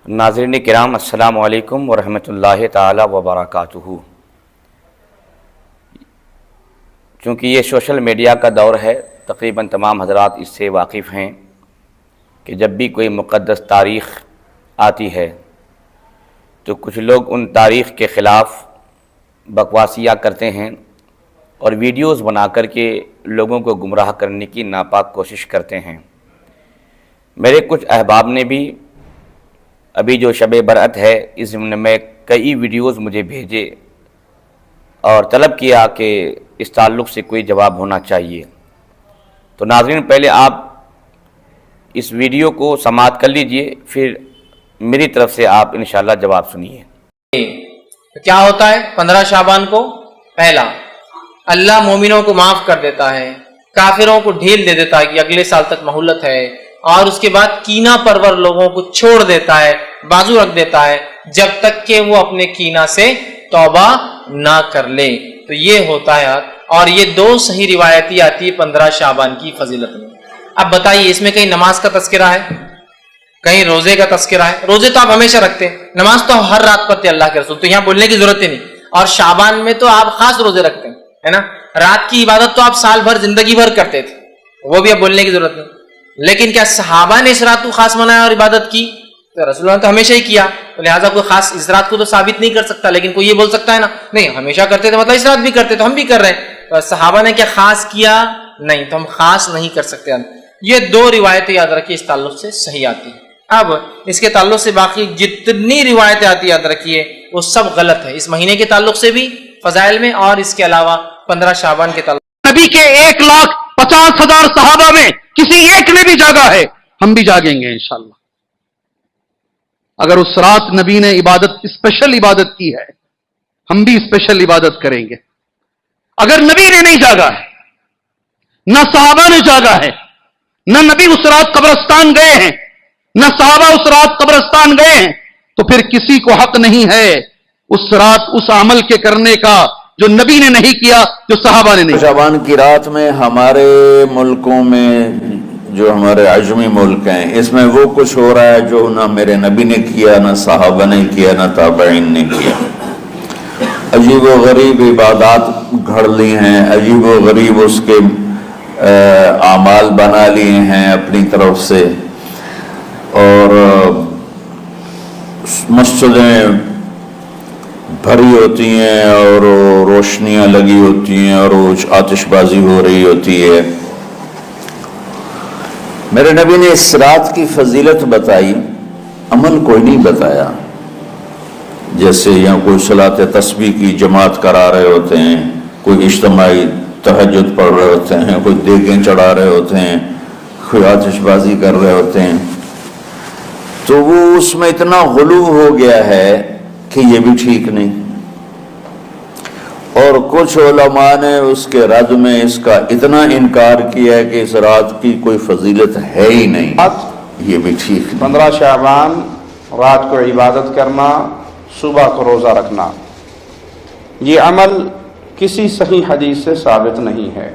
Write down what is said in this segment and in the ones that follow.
ناظرین کرام السلام علیکم ورحمۃ اللہ تعالی وبرکاتہ۔ چونکہ یہ سوشل میڈیا کا دور ہے، تقریباً تمام حضرات اس سے واقف ہیں کہ جب بھی کوئی مقدس تاریخ آتی ہے تو کچھ لوگ ان تاریخ کے خلاف بکواسیاں کرتے ہیں اور ویڈیوز بنا کر کے لوگوں کو گمراہ کرنے کی ناپاک کوشش کرتے ہیں۔ میرے کچھ احباب نے بھی ابھی جو شب برأت ہے اس ضمن میں کئی ویڈیوز مجھے بھیجے اور طلب کیا کہ اس تعلق سے کوئی جواب ہونا چاہیے۔ تو ناظرین پہلے آپ اس ویڈیو کو سماعت کر لیجئے، پھر میری طرف سے آپ انشاءاللہ جواب سنیے۔ کیا ہوتا ہے 15 شعبان کو؟ پہلا، اللہ مومنوں کو معاف کر دیتا ہے، کافروں کو ڈھیل دے دیتا ہے کہ اگلے سال تک مہلت ہے، اور اس کے بعد کینہ پرور لوگوں کو چھوڑ دیتا ہے، بازو رکھ دیتا ہے جب تک کہ وہ اپنے کینہ سے توبہ نہ کر لے۔ تو یہ ہوتا ہے، اور یہ دو صحیح روایتی آتی ہے 15 شعبان کی فضیلت میں۔ اب بتائیے اس میں کہیں نماز کا تذکرہ ہے، کہیں روزے کا تذکرہ ہے؟ روزے تو آپ ہمیشہ رکھتے ہیں، نماز تو ہر رات پڑھتے اللہ کے رسول، تو یہاں بولنے کی ضرورت ہی نہیں۔ اور شعبان میں تو آپ خاص روزے رکھتے ہیں، ہے نا؟ رات کی عبادت تو آپ سال بھر زندگی بھر کرتے تھے، وہ بھی اب بولنے کی ضرورت نہیں۔ لیکن کیا صحابہ نے اس رات کو خاص منایا اور عبادت کی؟ تو رسول اللہ نے تو ہمیشہ ہی کیا، تو لہٰذا کوئی خاص اس رات کو تو ثابت نہیں کر سکتا، لیکن کوئی یہ بول سکتا ہے نا نہیں ہمیشہ کرتے تھے، مطلب اس رات بھی کرتے تو ہم بھی کر رہے ہیں۔ تو صحابہ نے کیا خاص کیا؟ نہیں، تو ہم خاص نہیں کر سکتے۔ یہ دو روایتیں یاد رکھیے اس تعلق سے صحیح آتی ہیں۔ اب اس کے تعلق سے باقی جتنی روایتیں آتی یاد رکھیے وہ سب غلط ہے، اس مہینے کے تعلق سے بھی، فضائل میں، اور اس کے علاوہ 15 شعبان کے تعلق۔ نبی کے 1,50,000 صحابہ میں کسی ایک نے بھی جاگا ہے، ہم بھی جاگیں گے انشاءاللہ۔ اگر اس رات نبی نے اسپیشل عبادت کی ہے، ہم بھی اسپیشل عبادت کریں گے۔ اگر نبی نے نہیں جاگا ہے، نہ صحابہ نے جاگا ہے، نہ نبی اس رات قبرستان گئے ہیں، نہ صحابہ اس رات قبرستان گئے ہیں، تو پھر کسی کو حق نہیں ہے اس رات اس عمل کے کرنے کا جو نبی نے نہیں کیا، جو صحابہ نے نہیں کیا۔ شعبان کی رات میں ہمارے ملکوں میں، جو ہمارے عجمی ملک ہیں، اس میں وہ کچھ ہو رہا ہے جو نہ میرے نبی نے کیا، نہ صحابہ نے کیا، نہ تابعین نے کیا۔ عجیب و غریب عبادات گھڑ لی ہیں، عجیب و غریب اس کے اعمال بنا لیے ہیں اپنی طرف سے، اور مسجدیں بھری ہوتی ہیں اور روشنیاں لگی ہوتی ہیں اور آتش بازی ہو رہی ہوتی ہے۔ میرے نبی نے اس رات کی فضیلت بتائی، عمل کوئی نہیں بتایا۔ جیسے یہاں کوئی صلاۃ تسبیح کی جماعت کرا رہے ہوتے ہیں، کوئی اجتماعی تہجد پڑھ رہے ہوتے ہیں، کوئی دیگیں چڑھا رہے ہوتے ہیں، کوئی آتش بازی کر رہے ہوتے ہیں، تو وہ اس میں اتنا غلو ہو گیا ہے کہ یہ بھی ٹھیک نہیں۔ اور کچھ علماء نے اس کے رد میں اس کا اتنا انکار کیا ہے کہ اس رات کی کوئی فضیلت ہے ہی نہیں، یہ بھی ٹھیک نہیں۔ 15 شعبان رات کو عبادت کرنا، صبح کو روزہ رکھنا، یہ عمل کسی صحیح حدیث سے ثابت نہیں ہے۔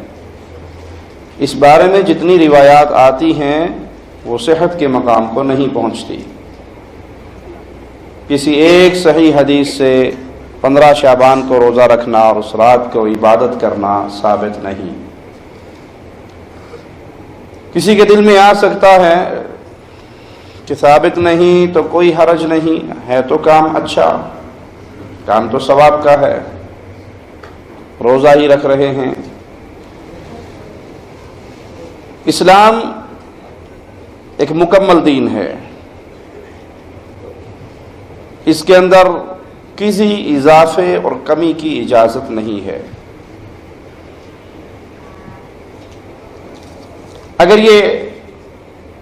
اس بارے میں جتنی روایات آتی ہیں وہ صحت کے مقام کو نہیں پہنچتی۔ کسی ایک صحیح حدیث سے 15 شعبان کو روزہ رکھنا اور اس رات کو عبادت کرنا ثابت نہیں۔ کسی کے دل میں آ سکتا ہے کہ ثابت نہیں تو کوئی حرج نہیں ہے، تو کام اچھا، کام تو ثواب کا ہے، روزہ ہی رکھ رہے ہیں۔ اسلام ایک مکمل دین ہے، اس کے اندر کسی اضافے اور کمی کی اجازت نہیں ہے۔ اگر یہ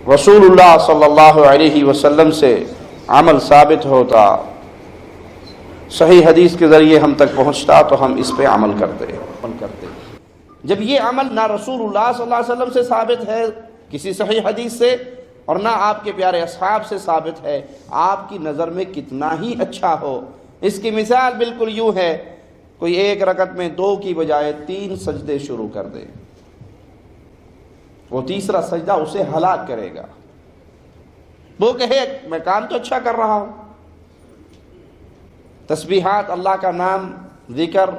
رسول اللہ صلی اللہ علیہ وسلم سے عمل ثابت ہوتا، صحیح حدیث کے ذریعے ہم تک پہنچتا، تو ہم اس پہ عمل کرتے۔ جب یہ عمل نہ رسول اللہ صلی اللہ علیہ وسلم سے ثابت ہے کسی صحیح حدیث سے، اور نہ آپ کے پیارے اصحاب سے ثابت ہے، آپ کی نظر میں کتنا ہی اچھا ہو۔ اس کی مثال بالکل یوں ہے، کوئی ایک رکعت میں 2 کی بجائے 3 سجدے شروع کر دے، وہ تیسرا سجدہ اسے ہلاک کرے گا۔ وہ کہے میں کام تو اچھا کر رہا ہوں، تسبیحات، اللہ کا نام، ذکر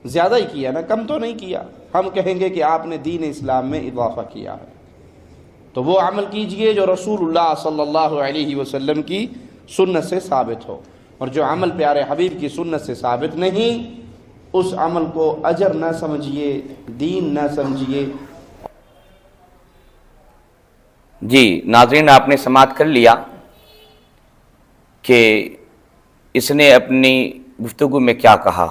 زیادہ ہی کیا نا، کم تو نہیں کیا۔ ہم کہیں گے کہ آپ نے دین اسلام میں اضافہ کیا ہے، تو وہ عمل کیجئے جو رسول اللہ صلی اللہ علیہ وسلم کی سنت سے ثابت ہو، اور جو عمل پیارے حبیب کی سنت سے ثابت نہیں، اس عمل کو اجر نہ سمجھیے، دین نہ سمجھیے۔ جی ناظرین، آپ نے سماعت کر لیا کہ اس نے اپنی گفتگو میں کیا کہا،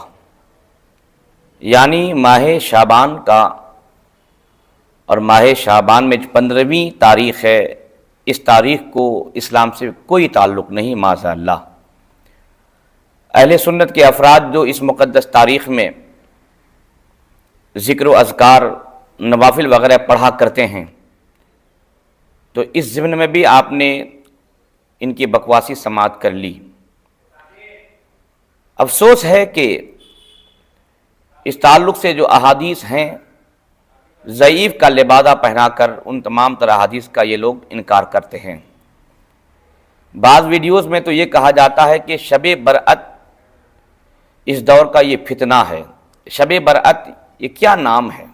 یعنی ماہ شعبان کا، اور ماہ شعبان میں جو 15ویں تاریخ ہے، اس تاریخ کو اسلام سے کوئی تعلق نہیں معاذ اللہ۔ اہل سنت کے افراد جو اس مقدس تاریخ میں ذکر و اذکار، نوافل وغیرہ پڑھا کرتے ہیں، تو اس ضمن میں بھی آپ نے ان کی بکواسی سماعت کر لی۔ افسوس ہے کہ اس تعلق سے جو احادیث ہیں، ضعیف کا لبادہ پہنا کر ان تمام تر احادیث کا یہ لوگ انکار کرتے ہیں۔ بعض ویڈیوز میں تو یہ کہا جاتا ہے کہ شب برأت اس دور کا یہ فتنہ ہے۔ شب برأت یہ کیا نام ہے؟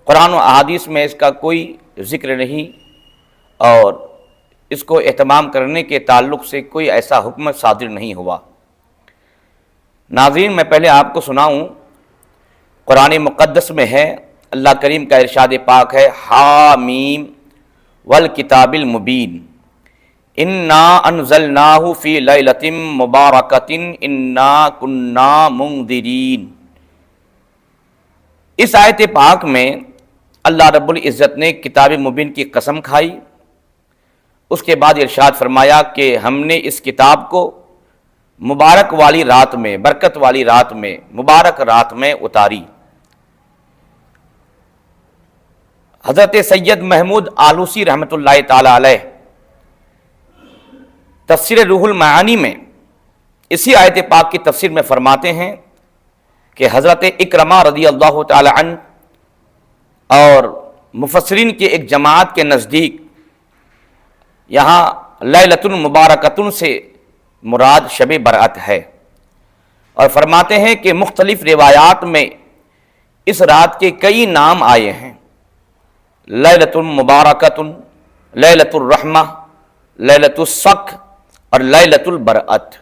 قرآن و احادیث میں اس کا کوئی ذکر نہیں، اور اس کو اہتمام کرنے کے تعلق سے کوئی ایسا حکم صادر نہیں ہوا۔ ناظرین، میں پہلے آپ کو سناؤں، قرآن مقدس میں ہے، اللہ کریم کا ارشاد پاک ہے، حامیم والکتاب المبین انا انزلناہ فی لیلۃ مبارکۃ انا کنا منذرین۔ اس آیت پاک میں اللہ رب العزت نے کتاب مبین کی قسم کھائی، اس کے بعد ارشاد فرمایا کہ ہم نے اس کتاب کو مبارک والی رات میں، برکت والی رات میں، مبارک رات میں اتاری۔ حضرت سید محمود آلوسی رحمۃ اللہ تعالی علیہ تفسیر روح المعانی میں اسی آیت پاک کی تفسیر میں فرماتے ہیں کہ حضرت اکرمہ رضی اللہ تعالی عنہ اور مفسرین کے ایک جماعت کے نزدیک یہاں لیلۃ مبارکۃ سے مراد شب برأت ہے، اور فرماتے ہیں کہ مختلف روایات میں اس رات کے کئی نام آئے ہیں، لیلۃ مبارکۃ، لیلۃ الرحمہ، لیلۃ الصق اور لیلۃ البرأت۔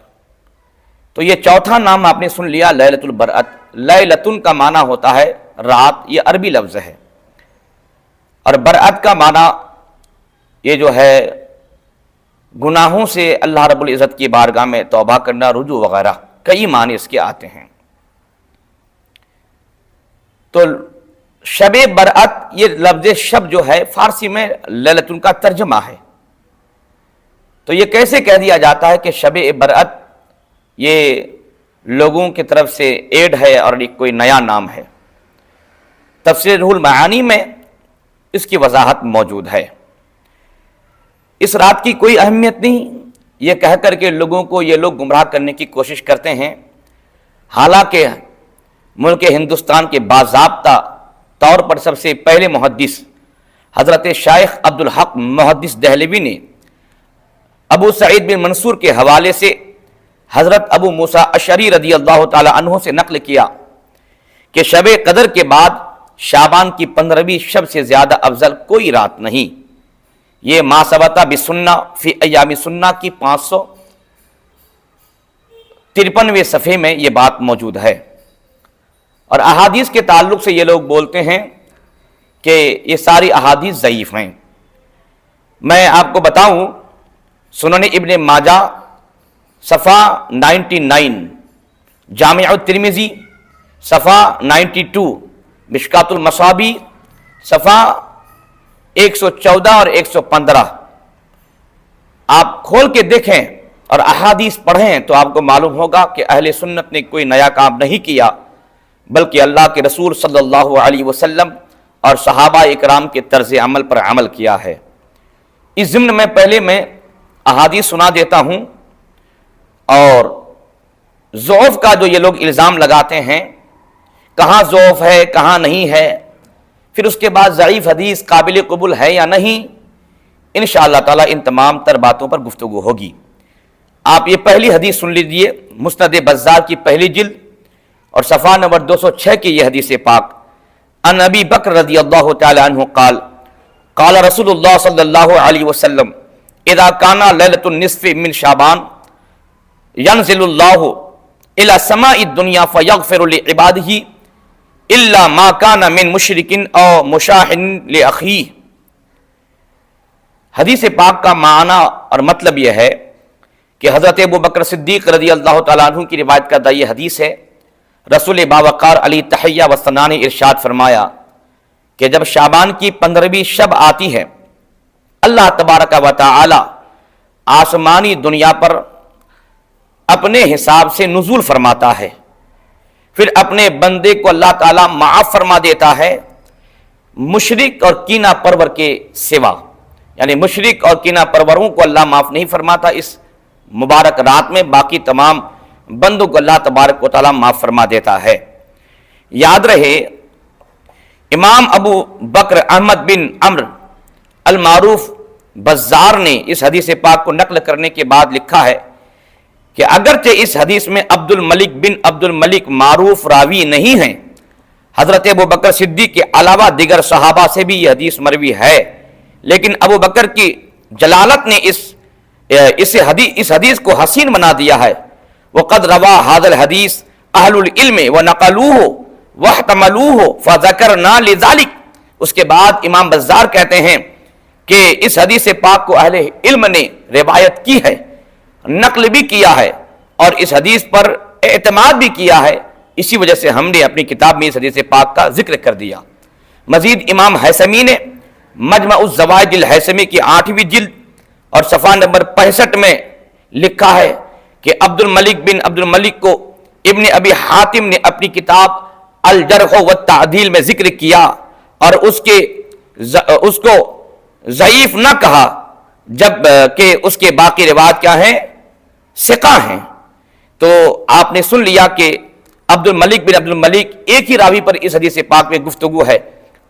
تو یہ چوتھا نام آپ نے سن لیا، لیلۃ البرأت۔ لیلۃ کا معنی ہوتا ہے رات، یہ عربی لفظ ہے، اور برأت کا معنی یہ جو ہے گناہوں سے اللہ رب العزت کی بارگاہ میں توبہ کرنا، رجوع وغیرہ، کئی معنی اس کے آتے ہیں۔ تو شب برأت، یہ لفظ شب جو ہے فارسی میں لیلۃ کا ترجمہ ہے، تو یہ کیسے کہہ دیا جاتا ہے کہ شب برأت یہ لوگوں کی طرف سے ایڈ ہے اور ایک کوئی نیا نام ہے؟ تفسیر روح المعانی میں اس کی وضاحت موجود ہے۔ اس رات کی کوئی اہمیت نہیں، یہ کہہ کر کے لوگوں کو یہ لوگ گمراہ کرنے کی کوشش کرتے ہیں، حالانکہ ملک ہندوستان کے باضابطہ طور پر سب سے پہلے محدث حضرت شیخ عبدالحق محدث دہلوی نے ابو سعید بن منصور کے حوالے سے حضرت ابو موسیٰ اشعری رضی اللہ تعالی عنہ سے نقل کیا کہ شب قدر کے بعد شعبان کی 15ویں شب سے زیادہ افضل کوئی رات نہیں۔ یہ ما ثبت بسنہ فی ایام سنہ کی 553ویں صفحے میں یہ بات موجود ہے، اور احادیث کے تعلق سے یہ لوگ بولتے ہیں کہ یہ ساری احادیث ضعیف ہیں۔ میں آپ کو بتاؤں، سنن ابن ماجہ صفحہ 99، جامع الترمذی صفحہ 92، مشکات المصابیح صفحہ 114 اور 115، آپ کھول کے دیکھیں اور احادیث پڑھیں تو آپ کو معلوم ہوگا کہ اہل سنت نے کوئی نیا کام نہیں کیا، بلکہ اللہ کے رسول صلی اللہ علیہ وسلم اور صحابہ اکرام کے طرز عمل پر عمل کیا ہے۔ اس ضمن میں پہلے میں احادیث سنا دیتا ہوں، اور ضعف کا جو یہ لوگ الزام لگاتے ہیں، کہاں ضعف ہے کہاں نہیں ہے، پھر اس کے بعد ضعیف حدیث قابل قبول ہے یا نہیں، انشاءاللہ تعالیٰ ان تمام تر باتوں پر گفتگو ہوگی۔ آپ یہ پہلی حدیث سن لیجئے، مسند بزار کی پہلی جلد اور صفحہ نمبر 206 کی یہ حدیث پاک۔ ان ابی بکر رضی اللہ تعالی عنہ قال قال رسول اللہ صلی اللہ علیہ وسلم اذا کان لیلۃ النصف من شعبان ينزل اللہ الى سماء الدنیا فیغفر لعباده الا ما کان من مشرک او مشاحن لاخیہ۔ حدیث پاک کا معنی اور مطلب یہ ہے کہ حضرت ابو بکر صدیق رضی اللہ تعالیٰ عنہ کی روایت کردہ یہ حدیث ہے، رسول باوقار علی تحیہ و ثنا نے ارشاد فرمایا کہ جب شعبان کی 15ویں شب آتی ہے، اللہ تبارک و تعالی آسمانی دنیا پر اپنے حساب سے نزول فرماتا ہے، پھر اپنے بندے کو اللہ تعالیٰ معاف فرما دیتا ہے مشرک اور کینہ پرور کے سوا، یعنی مشرک اور کینہ پروروں کو اللہ معاف نہیں فرماتا اس مبارک رات میں، باقی تمام بندوں کو اللہ تبارک و تعالیٰ معاف فرما دیتا ہے۔ یاد رہے امام ابو بکر احمد بن عمرو المعروف بزار نے اس حدیث پاک کو نقل کرنے کے بعد لکھا ہے کہ اگرچہ اس حدیث میں عبد الملک بن عبد الملک معروف راوی نہیں ہیں، حضرت ابو بکر صدیق کے علاوہ دیگر صحابہ سے بھی یہ حدیث مروی ہے، لیکن ابو بکر کی جلالت نے اس حدیث کو حسین بنا دیا ہے۔ وقد روا هذا الحدیث اہل العلم ونقلوه واحتملوه فذكرنا لذلك۔ اس کے بعد امام بزار کہتے ہیں کہ اس حدیث پاک کو اہل علم نے روایت کی ہے، نقل بھی کیا ہے اور اس حدیث پر اعتماد بھی کیا ہے، اسی وجہ سے ہم نے اپنی کتاب میں اس حدیث پاک کا ذکر کر دیا۔ مزید امام حیثمی نے مجمع الزوائد الحیثمی کی 8ویں جلد اور صفحہ نمبر 65 میں لکھا ہے کہ عبد الملک بن عبد الملک کو ابن ابی حاتم نے اپنی کتاب الجرح والتعدیل میں ذکر کیا اور اس کو ضعیف نہ کہا، جب کہ اس کے باقی روایات کیا ہیں؟ ثقہ ہیں۔ تو آپ نے سن لیا کہ عبد الملک بن عبد الملک ایک ہی راوی پر اس حدیث پاک میں گفتگو ہے،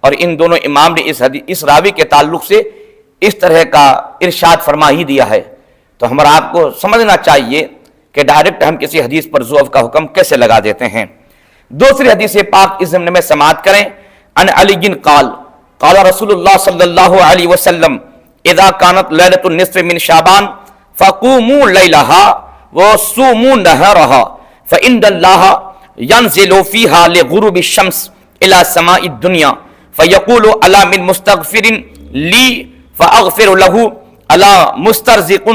اور ان دونوں امام نے اس راوی کے تعلق سے اس طرح کا ارشاد فرما ہی دیا ہے۔ تو ہمارا آپ کو سمجھنا چاہیے کہ ڈائریکٹ ہم کسی حدیث پر ضعف کا حکم کیسے لگا دیتے ہیں۔ دوسری حدیث پاک اس ضمن میں سماعت کریں۔ ان علی قال قال رسول اللہ صلی اللہ علیہ وسلم اذا كانت لیلۃ النصف من شعبان فقوموا لیلها وصوموا نهارها فإن الله ينزل فيها لغروب الشمس الى سماء الدنيا فيقول الا من مستغفر لي فاغفر له الا مسترزق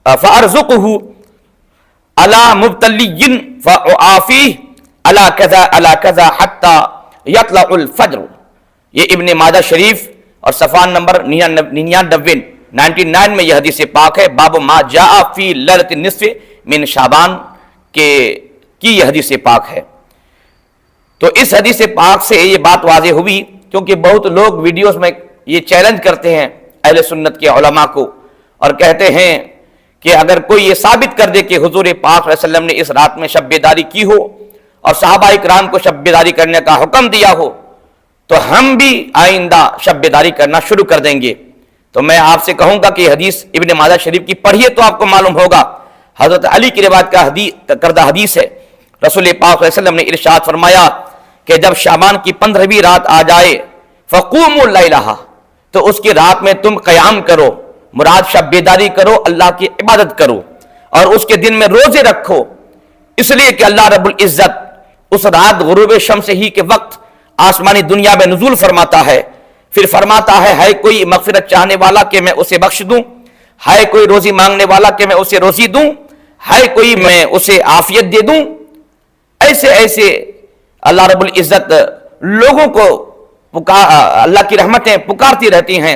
فارزقه الا مبتلی فاعافيه الا كذا حتى يطلع الفجر۔ یہ ابن ماجہ شریف اور صفحہ نمبر 99 میں یہ حدیث پاک ہے، باب ما جاء فی لیلۃ النصف من شعبان کی یہ حدیث پاک ہے۔ تو اس حدیث پاک سے یہ بات واضح ہوئی، کیونکہ بہت لوگ ویڈیوز میں یہ چیلنج کرتے ہیں اہل سنت کے علماء کو اور کہتے ہیں کہ اگر کوئی یہ ثابت کر دے کہ حضور پاک صلی اللہ علیہ وسلم نے اس رات میں شب بیداری کی ہو اور صحابہ اکرام کو شب بیداری کرنے کا حکم دیا ہو تو ہم بھی آئندہ شب بیداری کرنا شروع کر دیں گے۔ تو میں آپ سے کہوں گا کہ حدیث ابن ماجہ شریف کی پڑھیے تو آپ کو معلوم ہوگا، حضرت علی کی روایت کا کردہ حدیث ہے۔ رسول پاک صلی اللہ علیہ وسلم نے ارشاد فرمایا کہ جب شعبان کی 15ویں رات آ جائے فقوموا لیلہا، تو اس کی رات میں تم قیام کرو، مراد شب بیداری کرو، اللہ کی عبادت کرو، اور اس کے دن میں روزے رکھو، اس لیے کہ اللہ رب العزت اس رات غروب شمس ہی کے وقت آسمانی دنیا میں نزول فرماتا ہے، پھر فرماتا ہے کوئی مغفرت چاہنے والا کہ میں اسے بخش دوں، ہے کوئی روزی مانگنے والا کہ میں اسے روزی دوں، ہے کوئی میں اسے عافیت دے دوں۔ ایسے اللہ رب العزت لوگوں کو اللہ کی رحمتیں پکارتی رہتی ہیں،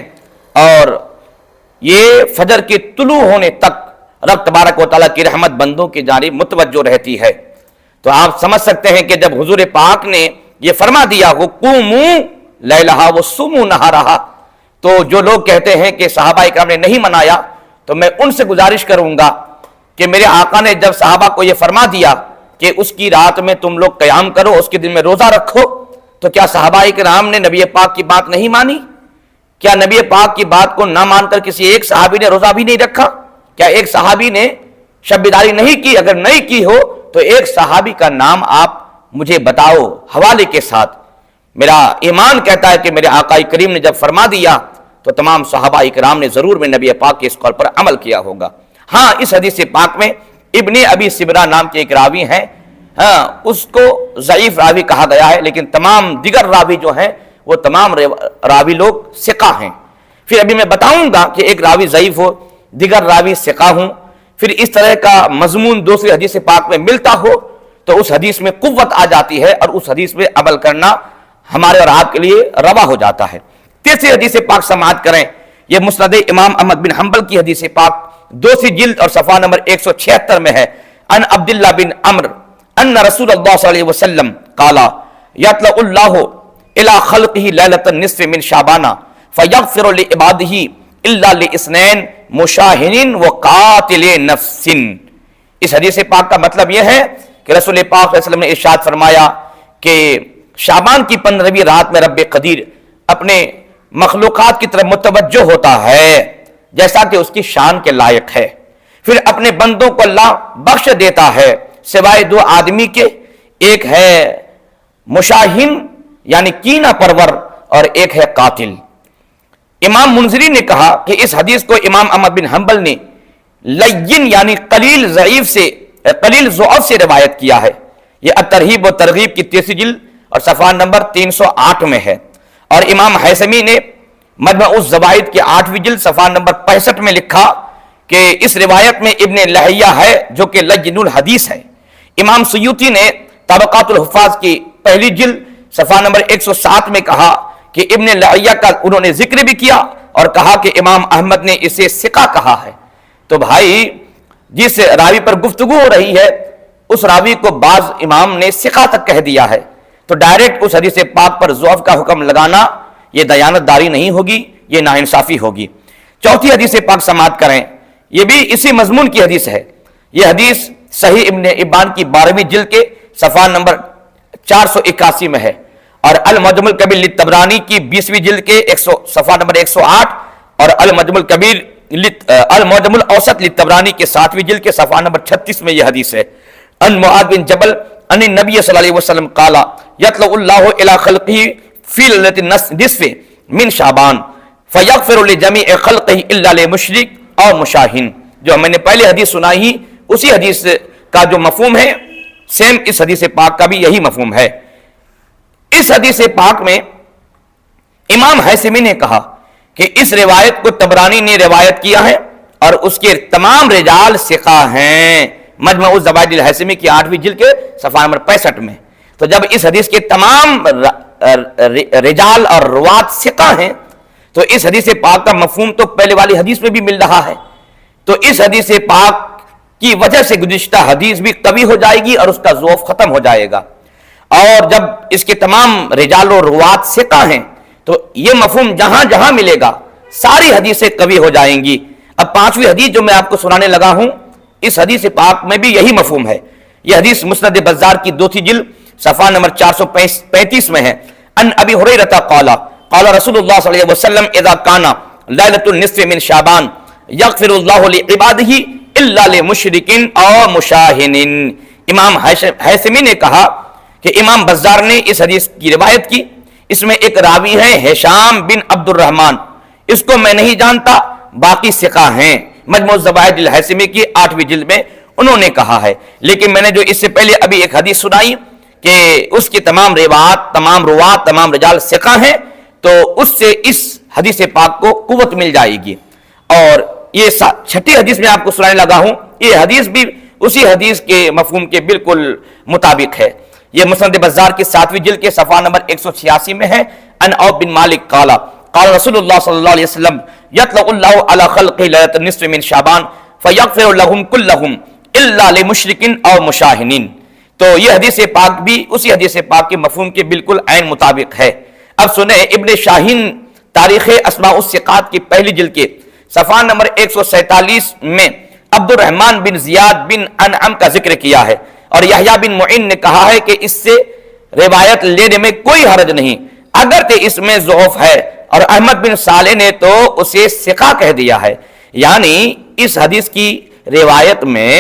اور یہ فجر کے طلوع ہونے تک رب تبارک و تعالیٰ کی رحمت بندوں کی جانب متوجہ رہتی ہے۔ تو آپ سمجھ سکتے ہیں کہ جب حضور پاک نے یہ فرما دیا ہو قوموا لیلہا وصوموا نہارہا، تو جو لوگ کہتے ہیں کہ صحابہ اکرام نے نہیں منایا، تو میں ان سے گزارش کروں گا کہ میرے آقا نے جب صحابہ کو یہ فرما دیا کہ اس کی رات میں تم لوگ قیام کرو، اس کے دن میں روزہ رکھو، تو کیا صحابہ کرام نے نبی پاک کی بات نہیں مانی؟ کیا نبی پاک کی بات کو نہ مان کر کسی ایک صحابی نے روزہ بھی نہیں رکھا؟ کیا ایک صحابی نے شب بیداری نہیں کی؟ اگر نہیں کی ہو تو ایک صحابی کا نام آپ مجھے بتاؤ حوالے کے ساتھ۔ میرا ایمان کہتا ہے کہ میرے آقا کریم نے جب فرما دیا تو تمام صحابہ کرام نے ضرور میں نبی پاک کے اس قول پر عمل کیا ہوگا۔ ہاں، اس حدیث پاک میں ابن ابی سبرہ نام کے ایک راوی ہیں، ہاں اس کو ضعیف راوی کہا گیا ہے، لیکن تمام دیگر راوی جو ہیں وہ تمام راوی لوگ ثقہ ہیں۔ پھر ابھی میں بتاؤں گا کہ ایک راوی ضعیف ہو، دیگر راوی ثقہ ہوں، پھر اس طرح کا مضمون دوسری حدیث پاک میں ملتا ہو تو اس حدیث میں قوت آ جاتی ہے اور اس حدیث میں عمل کرنا ہمارے اور آپ کے لیے روا ہو جاتا ہے۔ تیسری حدیث پاک سماعت کریں، یہ مسند امام احمد بن حنبل کی حدیث پاک دوسری جلد اور صفحہ نمبر 176 میں ہے۔ ان عبداللہ بن عمرو ان رسول اللہ صلی اللہ علیہ وسلم قال یطلع اللہ الى خلقہ لیلۃ النصف من شعبان فیغفر لعبادہ الا لاثنین مشاہن وقاتل نفس۔ اس حدیث پاک کا مطلب یہ ہے کہ رسول پاک صلی اللہ علیہ وسلم نے ارشاد فرمایا کہ شعبان کی 15ویں رات میں رب قدیر اپنے مخلوقات کی طرف متوجہ ہوتا ہے جیسا کہ اس کی شان کے لائق ہے، پھر اپنے بندوں کو اللہ بخش دیتا ہے سوائے دو آدمی کے، ایک ہے مشاہن یعنی کینہ پرور اور ایک ہے قاتل۔ امام منذری نے کہا کہ اس حدیث کو امام احمد بن حنبل نے لین یعنی قلیل ضعف سے روایت کیا ہے۔ یہ الترغیب و ترغیب کی تیسری جلد اور صفحہ نمبر 308 میں ہے، اور امام حیثمی نے مجمع الزوائد کے 8ویں جلد صفحہ نمبر 65 میں لکھا کہ اس روایت میں ابن لہیہ ہے جو کہ لین الحدیث ہے۔ امام سیوطی نے طبقات الحفاظ کی پہلی جلد صفحہ نمبر 107 میں کہا کہ ابن لہیہ کا انہوں نے ذکر بھی کیا اور کہا کہ امام احمد نے اسے ثقہ کہا ہے۔ تو بھائی جس راوی پر گفتگو ہو رہی ہے اس راوی کو بعض امام نے ثقہ تک کہہ دیا ہے، تو ڈائریکٹ اس حدیث پاک پر ضعف کا حکم لگانا یہ دیانت داری نہیں ہوگی، یہ ناانصافی ہوگی۔ چوتھی حدیث پاک سماعت کریں، یہ بھی اسی مضمون کی حدیث ہے۔ یہ حدیث صحیح ابن ابان کی 12ویں جلد کے صفحہ نمبر 481 میں ہے، اور المعجم الکبیر للطبرانی کی 20ویں جلد کے صفحہ نمبر 108 اور المعجم الاوسط للطبرانی کے 7ویں جلد کے صفحہ نمبر 36 میں یہ حدیث ہے۔ ان معاذ بن جبل ان النبی صلی اللہ علیہ وسلم قال یطلع اللہ الی خلقہ فی لیلۃ النصف من شعبان فیغفر لجمیع خلقہ الا لمشرک اور مشاہن۔ جو میں نے پہلے حدیث سنائی اسی حدیث کا جو مفہوم ہے سیم اس حدیث پاک کا بھی یہی مفہوم ہے۔ اس حدیث پاک میں امام حیثمی نے کہا کہ اس روایت کو طبرانی نے روایت کیا ہے اور اس کے تمام رجال ثقہ ہیں، مجمع الزوائد الحیثمی کی 8ویں جلد کے صفحہ نمبر 65 میں۔ تو جب اس حدیث کے تمام رجال اور روات ثقہ ہیں تو اس حدیث پاک کا مفہوم تو پہلے والی حدیث میں بھی مل رہا ہے، تو اس حدیث پاک کی وجہ سے گزشتہ حدیث بھی قوی ہو جائے گی اور اس کا ضعف ختم ہو جائے گا، اور جب اس کے تمام رجال و روات ثقہ ہیں تو یہ مفہوم جہاں جہاں ملے گا ساری حدیثیں قوی ہو جائیں گی۔ اب 5ویں حدیث جو میں آپ کو سنانے لگا ہوں اس حدیث پاک میں بھی یہی مفہوم ہے۔ یہ حدیث مسند بزار کی 2 جلد صفحہ نمبر 435 میں ہے۔ ان ابی ہریرہ قال قال رسول اللہ صلی اللہ علیہ وسلم اذا کان لیلۃ النصف من شعبان یغفر اللہ لعبادہ الا لمشرک او مشاہن۔ امام حیثمی نے کہا کہ امام بزار نے اس حدیث کی روایت کی، اس میں ایک راوی ہے ہشام بن عبد الرحمن، اس کو میں نہیں جانتا، باقی ثقہ ہیں۔ مجموع الزوائد الحیثمی کی 8ویں جلد میں انہوں نے کہا ہے، لیکن میں نے جو اس سے پہلے ابھی ایک حدیث سنائی کہ اس کی تمام روات، تمام روات، تمام رجال ثقہ ہیں، تو اس سے اس حدیث پاک کو قوت مل جائے گی۔ اور یہ 6ٹھی حدیث میں آپ کو سنانے لگا ہوں، یہ حدیث بھی اسی حدیث کے مفہوم کے بالکل مطابق ہے۔ یہ مسند بزار کی 7ویں جلد کے صفحہ نمبر 186 میں ہے۔ ان عوف بن مالک قال قال رسول اللہ صلی اللہ علیہ وسلم یطلع اللہ علی خلقہ لیلۃ النصف من شعبان فیغفر لهم كلهم الا لمشرک او مشاہن۔ تو یہ حدیث پاک بھی اسی حدیث پاک کے مفہوم کے بالکل عین مطابق ہے۔ اب سنیں ابن شاہین تاریخ اسماء الثقات کی پہلی جلد کے صفحہ نمبر 147 میں عبد الرحمن بن زیاد بن انعم کا ذکر کیا ہے، اور یحییٰ بن معین نے کہا ہے کہ اس سے روایت لینے میں کوئی حرج نہیں، اگرچہ اس میں ضعف ہے، اور احمد بن صالح نے تو اسے ثقہ کہہ دیا ہے۔ یعنی اس حدیث کی روایت میں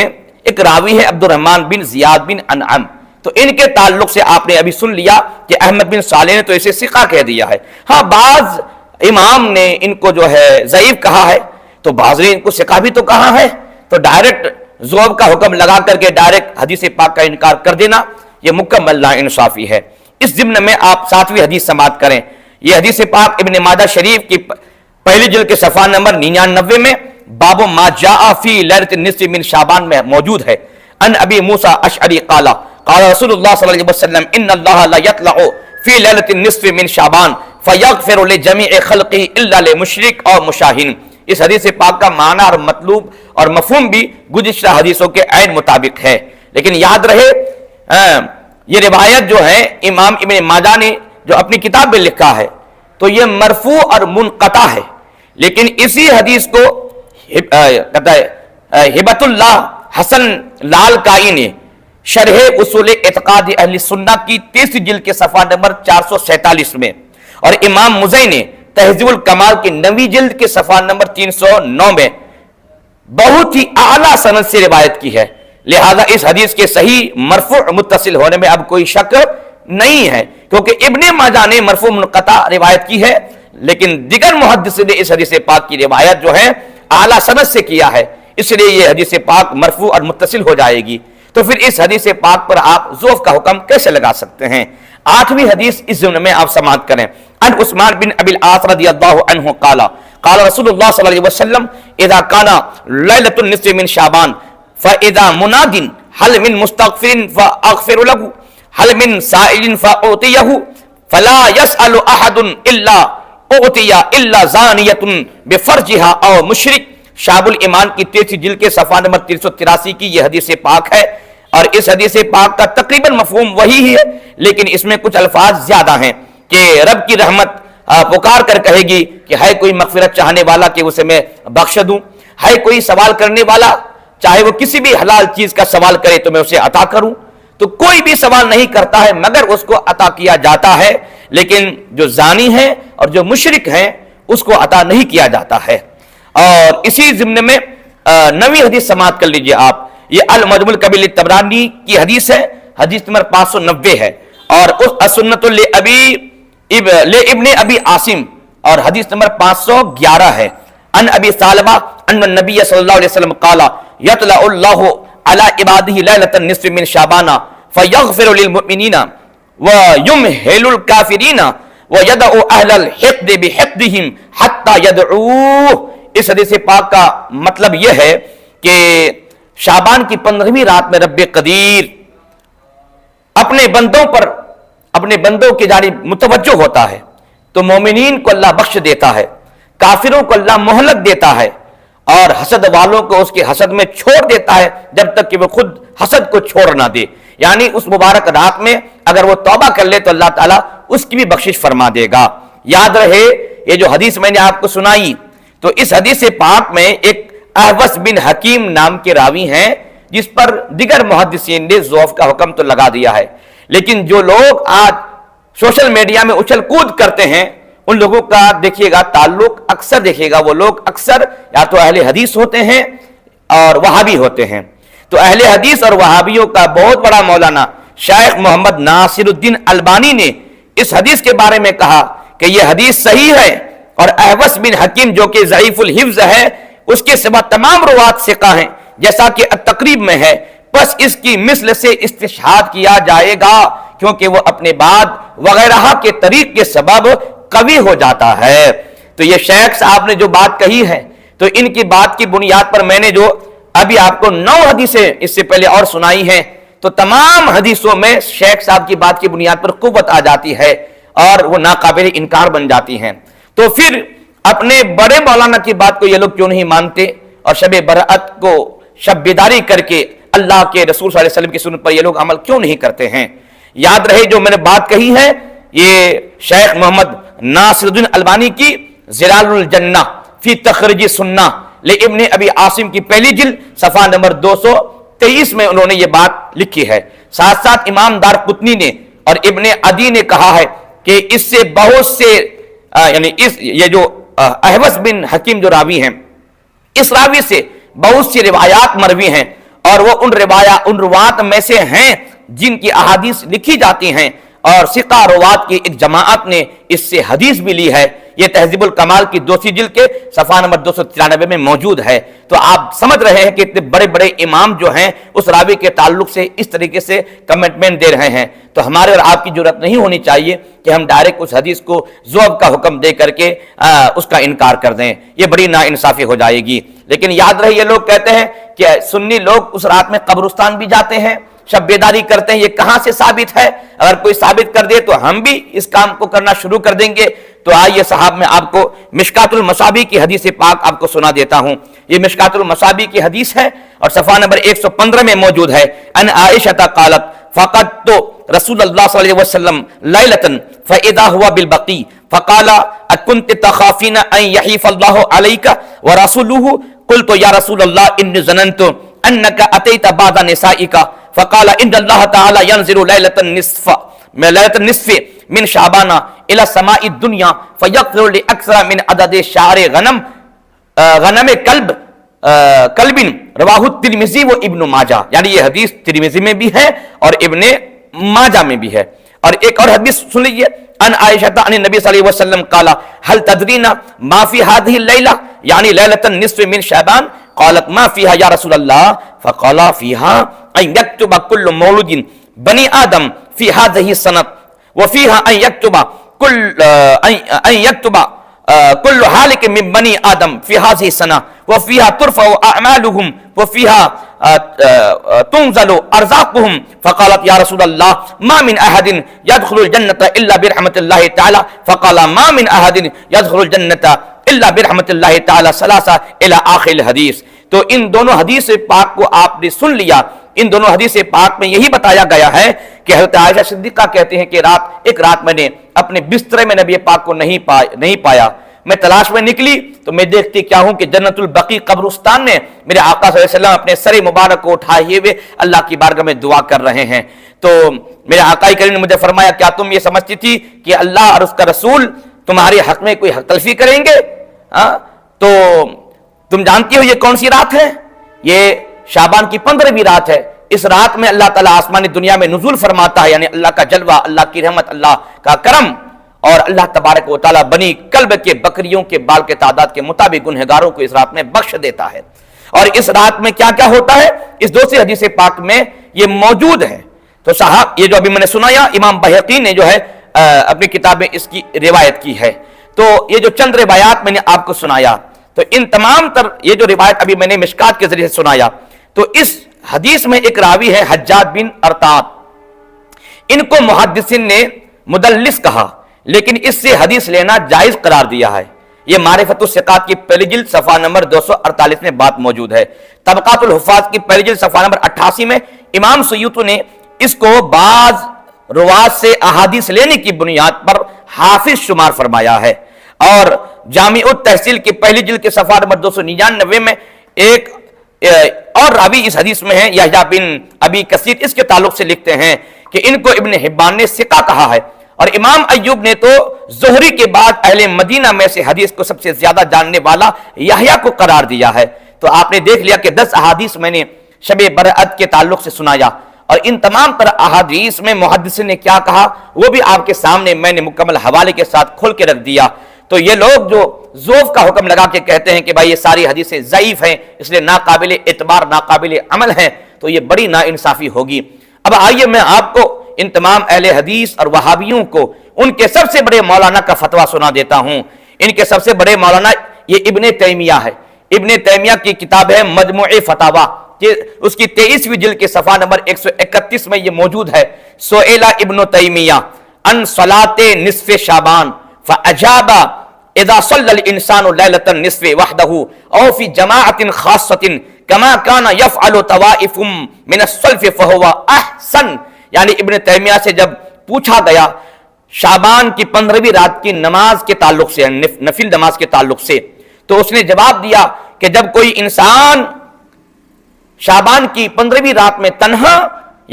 ایک راوی ہے عبد الرحمن بن زیاد بن انعم، تو ان کے تعلق سے آپ نے ابھی سن لیا کہ احمد بن صالح نے تو اسے ثقہ کہہ دیا ہے۔ ہاں بعض امام نے ان کو جو ہے ضعیف کہا ہے، تو بعض نے ان کو ثقہ بھی تو کہا ہے، تو ڈائریکٹ ضعف کا حکم لگا کر کے ڈائریکٹ حدیث پاک کا انکار کر دینا یہ مکمل ناانصافی ہے۔ اس ضمن میں آپ 7ویں حدیث سماعت کریں۔ یہ حدیث پاک ابن ماجہ شریف کی پہلی جلد کے صفحہ نمبر 99 میں باب ما جاء فی لیلۃ النصف من شعبان میں موجود ہے۔ ان ابی موسیٰ اشعری قال قال رسول اللہ صلی اللہ علیہ وسلم ان اللہ لا یطلع فی لیلۃ النصف من شعبان فیغفر لجمیع خلقہ الا لمشرک اور مشاہن۔ اس حدیث پاک کا معنی اور مطلوب اور مفہوم بھی گزشتہ حدیثوں کے عین مطابق ہے، لیکن یاد رہے یہ روایت جو ہے امام ابن ماجہ نے جو اپنی کتاب میں لکھا ہے تو یہ مرفوع اور منقطع ہے، لیکن اسی حدیث کو ہبت اللہ حسن لالکائی نے شرح اصول اعتقاد اہل سنت کی 30 جلد کے صفحہ نمبر 447 میں، اور امام مزی نے تہذیب الکمال کی 9ویں جلد کے صفحہ نمبر 309 میں بہت ہی اعلیٰ سند سے روایت کی ہے۔ لہذا اس حدیث کے صحیح مرفوع متصل ہونے میں اب کوئی شک نہیں ہے، کیونکہ ابن ماجہ نے مرفوع منقطع روایت کی ہے، لیکن دیگر محدث نے اس حدیث پاک کی روایت جو ہے اعلیٰ سند سے کیا ہے، اس لیے یہ حدیث پاک مرفوع اور متصل ہو جائے گی۔ تو پھر اس حدیث پاک پر آپ ضعف کا حکم کیسے لگا سکتے ہیں؟ 8ویں حدیث اس ضمن میں آپ سماعت کریں۔ ان عثمان بن ابی العاص رضی اللہ عنہ قال قال رسول اللہ صلی اللہ علیہ وسلم اذا كان ليلة النصف من شعبان فاذا مناد هل من مستغفر فاغفر له هل من سائل فاعطيه فلا يسأل احد الا اعطي الا زانية بفرجها او مشرک۔ شعب الایمان کی 33 جلد کے صفحہ نمبر 383 کی یہ حدیث پاک ہے، اور اس حدیث پاک کا تقریباً مفہوم وہی ہے، لیکن اس میں کچھ الفاظ زیادہ ہیں کہ رب کی رحمت پکار کر کہے گی کہ ہے کوئی مغفرت چاہنے والا کہ اسے میں بخش دوں، ہے کوئی سوال کرنے والا چاہے وہ کسی بھی حلال چیز کا سوال کرے تو میں اسے عطا کروں، تو کوئی بھی سوال نہیں کرتا ہے مگر اس کو عطا کیا جاتا ہے، لیکن جو زانی ہے اور جو مشرک ہیں اس کو عطا نہیں کیا جاتا ہے۔ اور اسی ضمن میں 9ویں حدیث سماعت کر لیجئے آپ، یہ المعجم الکبیر للطبرانی کی حدیث ہے، حدیث نمبر 590 ہے، اور اس سنت ابن ابی عاصم اور حدیث نمبر 511 ہے۔ ان ابی ثعلبہ ان النبی صلی اللہ علیہ وسلم قال یطلع اللہ علی عبادہ لیلۃ النصف من شعبان فیغفر للمؤمنین ویمہل الکافرین ویدعو اہل الحقد بحقدہم حتی یدعوہ۔ اس حدیث پاک کا مطلب یہ ہے کہ شعبان کی 15ویں رات میں رب قدیر اپنے بندوں کی جانب متوجہ ہوتا ہے، تو مومنین کو اللہ بخش دیتا ہے، کافروں کو اللہ مہلت دیتا ہے، اور حسد والوں کو اس کے حسد میں چھوڑ دیتا ہے جب تک کہ وہ خود حسد کو چھوڑ نہ دے۔ یعنی اس مبارک رات میں اگر وہ توبہ کر لے تو اللہ تعالیٰ اس کی بھی بخشش فرما دے گا۔ یاد رہے یہ جو حدیث میں نے آپ کو سنائی، تو اس حدیث پاک میں ایک احوص بن حکیم نام کے راوی ہیں جس پر دیگر محدثین نے ضعف کا حکم تو لگا دیا ہے، لیکن جو لوگ آج سوشل میڈیا میں اچھل کود کرتے ہیں ان لوگوں کا دیکھیے گا تعلق اکثر دیکھیے گا وہ لوگ اکثر یا تو اہل حدیث ہوتے ہیں اور وہابی ہوتے ہیں۔ تو اہل حدیث اور وہابیوں کا بہت بڑا مولانا شیخ محمد ناصر الدین البانی نے اس حدیث کے بارے میں کہا کہ یہ حدیث صحیح ہے، اور احوص بن حکیم جو کہ ضعیف الحفظ ہے اس کے سوا تمام روات ثقہ ہیں جیسا کہ التقریب میں ہے، بس اس کی مثل سے استشہاد کیا جائے گا کیونکہ وہ اپنے بعد وغیرہ کے طریق کے سبب قوی ہو جاتا ہے۔ تو یہ شیخ صاحب نے جو بات کہی ہے تو ان کی بات کی بنیاد پر میں نے جو ابھی آپ کو 9 حدیثیں اس سے پہلے اور سنائی ہیں، تو تمام حدیثوں میں شیخ صاحب کی بات کی بنیاد پر قوت آ جاتی ہے اور وہ ناقابل انکار بن جاتی ہیں۔ تو پھر اپنے بڑے مولانا کی بات کو یہ لوگ کیوں نہیں مانتے اور شب برأت کو شب بیداری کر کے اللہ کے رسول صلی اللہ علیہ وسلم کی سنت پر یہ لوگ عمل کیوں نہیں کرتے ہیں؟ یاد رہے جو میں نے بات کہی ہے یہ شیخ محمد ناصر الدین البانی کی ظلال الجنہ فی تخریج سنہ لابن ابی عاصم کی پہلی جلد صفحہ نمبر 223 میں انہوں نے یہ بات لکھی ہے۔ ساتھ ساتھ امام دارقطنی نے اور ابن عدی نے کہا ہے کہ اس سے بہت سے یعنی یہ جو احوص بن حکیم جو راوی ہیں، اس راوی سے بہت سی روایات مروی ہیں، اور وہ ان روات میں سے ہیں جن کی احادیث لکھی جاتی ہیں، اور ثقہ روات کی ایک جماعت نے اس سے حدیث بھی لی ہے۔ یہ تہذیب الکمال کی دوسری جلد کے صفحہ نمبر 293 میں موجود ہے۔ تو آپ سمجھ رہے ہیں کہ اتنے بڑے بڑے امام جو ہیں اس راوی کے تعلق سے اس طریقے سے کمٹمنٹ دے رہے ہیں، تو ہمارے اور آپ کی ضرورت نہیں ہونی چاہیے کہ ہم ڈائریکٹ اس حدیث کو ذوب کا حکم دے کر کے اس کا انکار کر دیں، یہ بڑی ناانصافی ہو جائے گی۔ لیکن یاد رہے، یہ لوگ کہتے ہیں کہ سنی لوگ اس رات میں قبرستان بھی جاتے ہیں، شب بیداری کرتے ہیں، یہ کہاں سے ثابت ہے؟ اگر کوئی ثابت کر دے تو ہم بھی اس کام کو کرنا شروع کر دیں گے۔ تو آئیے صاحب میں آپ کو مشکات المصابیح کی حدیث پاک آپ کو سنا دیتا ہوں۔ یہ مشکات المصابیح کی حدیث ہے اور صفحہ نمبر 115 میں موجود ہے۔ ان عائشہ قالت فقدت رسول اللہ صلی اللہ علیہ وسلم لیلۃ فاذا هو بالبقیع فقال اكنت تخافین ان یحیف اللہ علیک ورسولہ قلت یا رسول اللہ انی ظننت انک اتیت بعض نسائک فقال ان اللہ تعالی ينزل لیلۃ النصف من شعبان الى السماء الدنیا فیغفر لاکثر من عدد شعر غنم کلب رواہ الترمذی و ابن ماجہ، یعنی یہ حدیث ترمذی میں بھی ہے اور ابن ماجہ میں بھی ہے۔ اور ایک اور حدیث سن لیجیے، ان عائشہ ان نبی صلی اللہ علیہ وسلم قال هل تدرین ما فی هذه الليلہ یعنی لیلۃ النصف من شعبان قالت ما فیها یا رسول اللہ فقال فیها ان یکتب کل مولود بنی آدم فی هذه السنة وفیها ان یکتب كل حالك من بني آدم في هذه السنة وفيها ترفع أعمالهم وفيها تنزل أرزاقهم فقالت يا رسول الله ما من أحد يدخل الجنة إلا برحمة الله تعالى فقال ما من أحد يدخل الجنة إلا برحمة الله تعالى ثلاثة إلى آخر الحديث۔ تو ان دونوں حدیث پاک کو آپ نے سن لیا۔ ان دونوں حدیث پاک میں یہی بتایا گیا ہے کہ حضرت عائشہ صدیقہ کہتے ہیں کہ ایک رات میں نے اپنے بسترے میں نبی پاک کو نہیں پایا، میں تلاش میں نکلی تو میں دیکھتی کیا ہوں کہ جنت البقیع قبرستان میں میرے آقا صلی اللہ علیہ وسلم اپنے سر مبارک کو اٹھائے ہوئے اللہ کی بارگاہ میں دعا کر رہے ہیں۔ تو میرے آقا کریم نے مجھے فرمایا کیا تم یہ سمجھتی تھی کہ اللہ اور اس کا رسول تمہارے حق میں کوئی حق تلفی کریں گے؟ تو تم جانتی ہو یہ کون سی رات ہے؟ یہ شعبان کی 15ویں رات ہے۔ اس رات میں اللہ تعالیٰ آسمانی دنیا میں نزول فرماتا ہے، یعنی اللہ کا جلوہ، اللہ کی رحمت، اللہ کا کرم، اور اللہ تبارک و تعالیٰ بنی کلب کے بکریوں کے بال کے تعداد کے مطابق گنہگاروں کو اس رات میں بخش دیتا ہے۔ اور اس رات میں کیا کیا ہوتا ہے اس دوسری حدیث پاک میں یہ موجود ہے۔ تو صاحب یہ جو ابھی میں نے سنایا امام بہقی نے جو ہے اپنی کتاب میں اس کی روایت کی ہے۔ تو یہ جو چند روایات میں نے آپ کو سنایا، تو ان تمام تر یہ جو روایت ابھی میں نے مشکات کے ذریعے سنایا، تو اس حدیث میں ایک راوی ہے حجاج بن ارطاد، ان کو محدثین نے مدلس کہا، لیکن اس سے حدیث لینا جائز قرار دیا ہے۔ یہ معرفت الثقات کی پہلی جلد صفحہ نمبر 248 میں بات موجود ہے۔ طبقات الحفاظ کی پہلی جلد صفحہ نمبر 88 میں امام سیوطی نے اس کو بعض روات سے احادیث لینے کی بنیاد پر حافظ شمار فرمایا ہے۔ اور جامع التحصیل کی پہلی جلد کے صفحہ نمبر 299 میں ایک اور راوی اس حدیث میں ہیں یحییٰ بن ابی کثیر، اس کے تعلق سے لکھتے ہیں کہ ان کو ابن حبان نے ثقہ کہا ہے، اور امام ایوب نے تو زہری کے بعد اہل مدینہ میں سے حدیث کو سب سے زیادہ جاننے والا یحییٰ کو قرار دیا ہے۔ تو آپ نے دیکھ لیا کہ 10 احادیث میں نے شب برأت کے تعلق سے سنایا، اور ان تمام تر احادیث میں محدث نے کیا کہا وہ بھی آپ کے سامنے میں نے مکمل حوالے کے ساتھ کھول کے رکھ دیا۔ تو یہ لوگ جو ذوف کا حکم لگا کے کہتے ہیں کہ بھائی یہ ساری حدیثیں ضعیف ہیں، اس لیے ناقابل اعتبار ناقابل عمل ہیں، تو یہ بڑی ناانصافی ہوگی۔ اب آئیے میں آپ کو ان تمام اہل حدیث اور وہابیوں کو ان کے سب سے بڑے مولانا کا فتویٰ سنا دیتا ہوں۔ ان کے سب سے بڑے مولانا یہ ابن تیمیہ ہے۔ ابن تیمیہ کی کتاب ہے مجموع فتاوی، اس کی 23ویں جلد کے صفحہ نمبر 131 میں یہ موجود ہے۔ سئل ابن تیمیہ عن صلاۃ نصف شعبان فاجاب اذا صلى الانسان ليلة النصف وحده او في جماعة خاصة كما كان يفعل طوائف من السلف فهو احسن۔ یعنی ابن تیمیہ سے جب پوچھا گیا شعبان کی 15ویں رات کی نماز کے تعلق سے، نفل نماز کے تعلق سے، تو اس نے جواب دیا کہ جب کوئی انسان شعبان کی 15ویں رات میں تنہا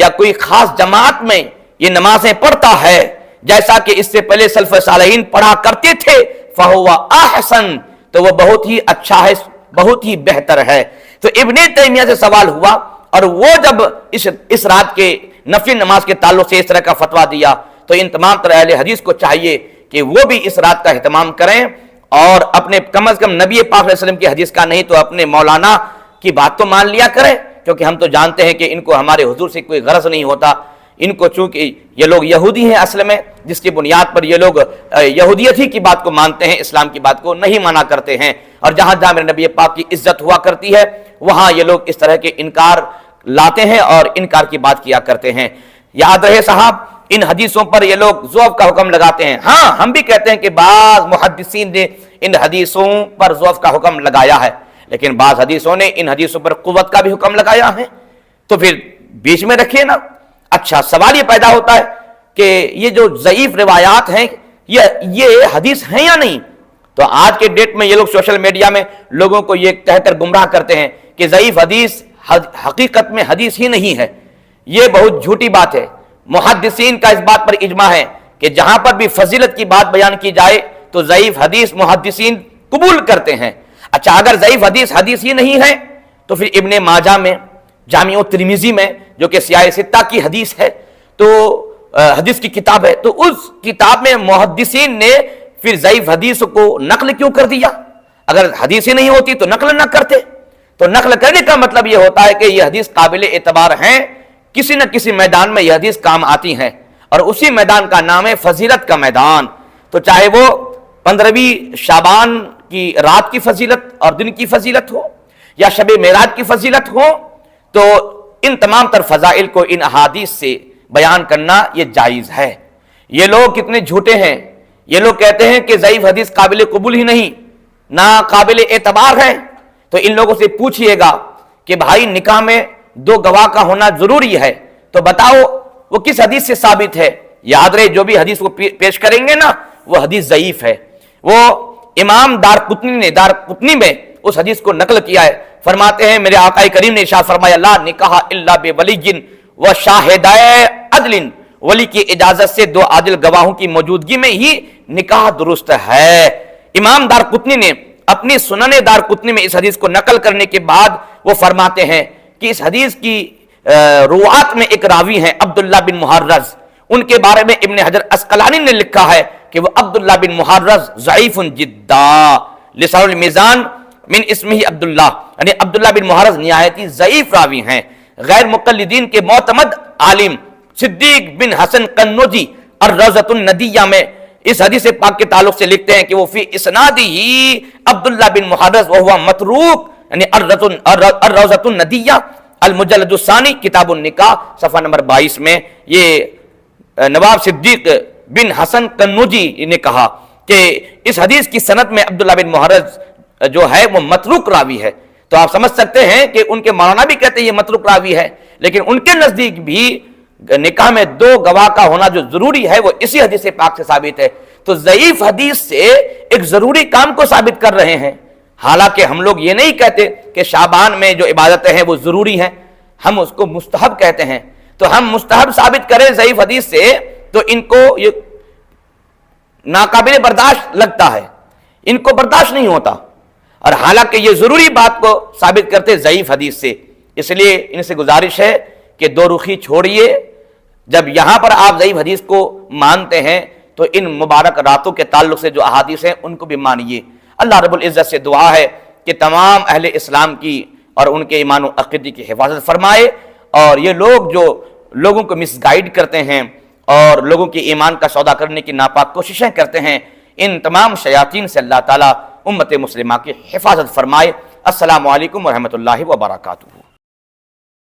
یا کوئی خاص جماعت میں یہ نمازیں پڑھتا ہے جیسا کہ اس سے پہلے سلف صالحین پڑھا کرتے تھے فہو احسن، تو وہ بہت ہی اچھا ہے، بہت ہی بہتر ہے۔ تو ابن تیمیہ سے سوال ہوا اور وہ جب اس رات کے نفل نماز کے تعلق سے اس طرح کا فتویٰ دیا تو ان تمام تر اہل حدیث کو چاہیے کہ وہ بھی اس رات کا اہتمام کریں اور اپنے کم از کم نبی پاک علیہ وسلم کی حدیث کا نہیں تو اپنے مولانا کی بات تو مان لیا کریں، کیونکہ ہم تو جانتے ہیں کہ ان کو ہمارے حضور سے کوئی غرض نہیں ہوتا۔ ان کو چونکہ یہ لوگ یہودی ہیں اصل میں، جس کی بنیاد پر یہ لوگ یہودیت ہی کی بات کو مانتے ہیں، اسلام کی بات کو نہیں مانا کرتے ہیں، اور جہاں جہاں میرے نبی پاک کی عزت ہوا کرتی ہے وہاں یہ لوگ اس طرح کے انکار لاتے ہیں اور انکار کی بات کیا کرتے ہیں۔ یاد رہے صاحب، ان حدیثوں پر یہ لوگ ضعف کا حکم لگاتے ہیں۔ ہاں ہم بھی کہتے ہیں کہ بعض محدثین نے ان حدیثوں پر ضعف کا حکم لگایا ہے، لیکن بعض حدیثوں نے ان حدیثوں پر قوت کا بھی حکم لگایا ہے، تو پھر بیچ میں رکھیے نا۔ اچھا، سوال یہ پیدا ہوتا ہے کہ یہ جو ضعیف روایات ہیں یہ حدیث ہیں یا نہیں؟ تو آج کے ڈیٹ میں یہ لوگ سوشل میڈیا میں لوگوں کو یہ کہہ کر گمراہ کرتے ہیں کہ ضعیف حدیث حقیقت میں حدیث ہی نہیں ہے۔ یہ بہت جھوٹی بات ہے۔ محدثین کا اس بات پر اجماع ہے کہ جہاں پر بھی فضیلت کی بات بیان کی جائے تو ضعیف حدیث محدثین قبول کرتے ہیں۔ اچھا، اگر ضعیف حدیث ہی نہیں ہے تو پھر ابن ماجہ میں، جامع ترمذی میں جو کہ سیاہ ستہ کی حدیث ہے، تو حدیث کی کتاب ہے، تو اس کتاب میں محدثین نے پھر ضعیف حدیث کو نقل کیوں کر دیا؟ اگر حدیث ہی نہیں ہوتی تو نقل نہ کرتے۔ تو نقل کرنے کا مطلب یہ ہوتا ہے کہ یہ حدیث قابل اعتبار ہیں، کسی نہ کسی میدان میں یہ حدیث کام آتی ہیں، اور اسی میدان کا نام ہے فضیلت کا میدان۔ تو چاہے وہ 15ویں شعبان کی رات کی فضیلت اور دن کی فضیلت ہو یا شب معراج کی فضیلت ہو، تو ان تمام تر فضائل کو ان احادیث سے بیان کرنا یہ جائز ہے۔ یہ لوگ کتنے جھوٹے ہیں، یہ لوگ کہتے ہیں کہ ضعیف حدیث قابل قبول ہی نہیں، نہ قابل اعتبار ہے۔ تو ان لوگوں سے پوچھئے گا کہ بھائی نکاح میں 2 گواہ کا ہونا ضروری ہے، تو بتاؤ وہ کس حدیث سے ثابت ہے؟ یاد رہے، جو بھی حدیث کو پیش کریں گے نا وہ حدیث ضعیف ہے۔ وہ امام دارقطنی میں اس حدیث کو نقل کیا ہے، فرماتے ہیں میرے آقا کریم نے ارشاد فرمایا لا نکاح الا بولی و شاہدائے عدل، ولی کی اجازت سے 2 عادل گواہوں کی موجودگی میں ہی نکاح درست ہے۔ امام دارقطنی نے اپنی سنن دارقطنی میں اس حدیث کو نقل کرنے کے بعد وہ فرماتے ہیں کہ اس حدیث کی روات میں ایک راوی ہیں عبداللہ بن محرز، ان کے بارے میں ابن حجر عسقلانی نے لکھا ہے کہ وہ عبداللہ بن محرز ضعیف جدا، لسان المیزان من اسمہ عبداللہ، یعنی عبداللہ بن محرز نہایتی ضعیف راوی ہیں۔ غیر مقلدین کے معتمد عالم صدیق بن حسن قنوجی الروضۃ الندیہ میں اس حدیث پاک کے تعلق سے لکھتے ہیں کہ وہ فی اسنادہ عبداللہ بن محرز وہو متروک، یعنی الروضۃ الندیہ المجلد الثانی کتاب النکاح صفحہ نمبر 22 میں یہ نواب صدیق بن حسن قنوجی نے کہا کہ اس حدیث کی سند میں عبداللہ بن محرز جو ہے وہ متروک راوی ہے۔ تو آپ سمجھ سکتے ہیں کہ ان کے مولانا بھی کہتے ہیں یہ متروک راوی ہے، لیکن ان کے نزدیک بھی نکاح میں 2 گواہ کا ہونا جو ضروری ہے وہ اسی حدیث پاک سے ثابت ہے۔ تو ضعیف حدیث سے ایک ضروری کام کو ثابت کر رہے ہیں، حالانکہ ہم لوگ یہ نہیں کہتے کہ شعبان میں جو عبادتیں ہیں وہ ضروری ہیں، ہم اس کو مستحب کہتے ہیں۔ تو ہم مستحب ثابت کریں ضعیف حدیث سے تو ان کو یہ ناقابل برداشت لگتا ہے، ان کو برداشت نہیں ہوتا، اور حالانکہ یہ ضروری بات کو ثابت کرتے ضعیف حدیث سے۔ اس لیے ان سے گزارش ہے کہ 2 رخی چھوڑیے، جب یہاں پر آپ ضعیف حدیث کو مانتے ہیں تو ان مبارک راتوں کے تعلق سے جو احادیث ہیں ان کو بھی مانیے۔ اللہ رب العزت سے دعا ہے کہ تمام اہل اسلام کی اور ان کے ایمان و عقیدے کی حفاظت فرمائے، اور یہ لوگ جو لوگوں کو مس گائیڈ کرتے ہیں اور لوگوں کے ایمان کا سودا کرنے کی ناپاک کوششیں کرتے ہیں، ان تمام شیاطین سے اللہ تعالیٰ امت مسلمہ کی حفاظت فرمائے۔ السلام علیکم ورحمۃ اللہ وبرکاتہ۔